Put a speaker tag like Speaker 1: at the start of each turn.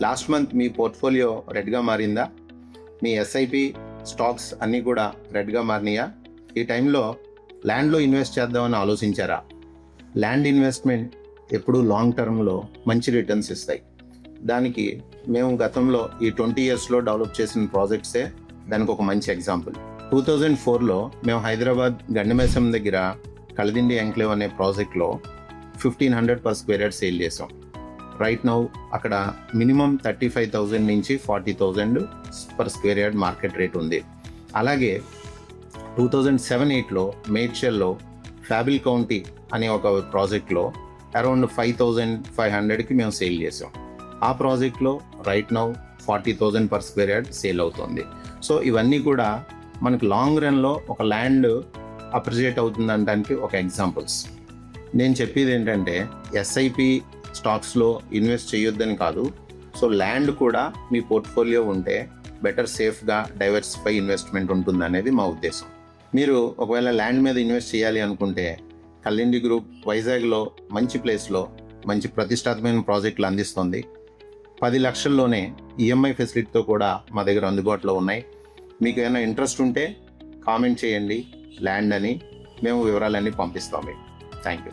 Speaker 1: Last month మీ portfolio రెడ్గా మారిందా? మీ SIP stocks అన్నీ కూడా రెడ్గా మారినాయా? ఈ టైంలో ల్యాండ్లో ఇన్వెస్ట్ చేద్దామని ఆలోచించారా? ల్యాండ్ ఇన్వెస్ట్మెంట్ ఎప్పుడూ లాంగ్ టర్మ్లో మంచి రిటర్న్స్ ఇస్తాయి. దానికి మేము గతంలో ఈ 20 yearsలో డెవలప్ చేసిన ప్రాజెక్ట్సే దానికి ఒక మంచి ఎగ్జాంపుల్. 2004లో మేము హైదరాబాద్ గండిమైసం దగ్గర కళదిండి ఎంక్లేవ్ అనే ప్రాజెక్ట్లో 1500 per square yard సేల్ చేసాం. రైట్ నౌ అక్కడ మినిమం 35,000 నుంచి 40,000 per square yard market rate ఉంది. అలాగే 2007-8లో మేడ్చల్లో ఫ్యాబిల్ కౌంటీ అనే ఒక ప్రాజెక్ట్లో అరౌండ్ 5,500కి మేము సేల్ చేసాం. ఆ ప్రాజెక్ట్లో right now 40,000 per square yard sale అవుతుంది. సో ఇవన్నీ కూడా మనకు లాంగ్ రన్లో ఒక ల్యాండ్ అప్రిషియేట్ అవుతుందనడానికి ఒక ఎగ్జాంపుల్స్. నేను చెప్పేది ఏంటంటే ఎస్ఐపి స్టాక్స్లో ఇన్వెస్ట్ చేయొద్దని కాదు. సో ల్యాండ్ కూడా మీ పోర్ట్ఫోలియో ఉంటే బెటర్ సేఫ్గా డైవర్సిఫై ఇన్వెస్ట్మెంట్ ఉంటుందనేది మా ఉద్దేశం. మీరు ఒకవేళ ల్యాండ్ మీద ఇన్వెస్ట్ చేయాలి అనుకుంటే కళిండి గ్రూప్ వైజాగ్లో మంచి ప్లేస్లో మంచి ప్రతిష్టాత్మకమైన ప్రాజెక్టులు అందిస్తుంది. 10 లక్షల్లోనే ఈఎంఐ ఫెసిలిటీతో కూడా మా దగ్గర అందుబాటులో ఉన్నాయి. మీకు ఏమైనా ఇంట్రెస్ట్ ఉంటే కామెంట్ చేయండి ల్యాండ్ అని, మేము వివరాలన్నీ పంపిస్తాం మీకు. Thank you.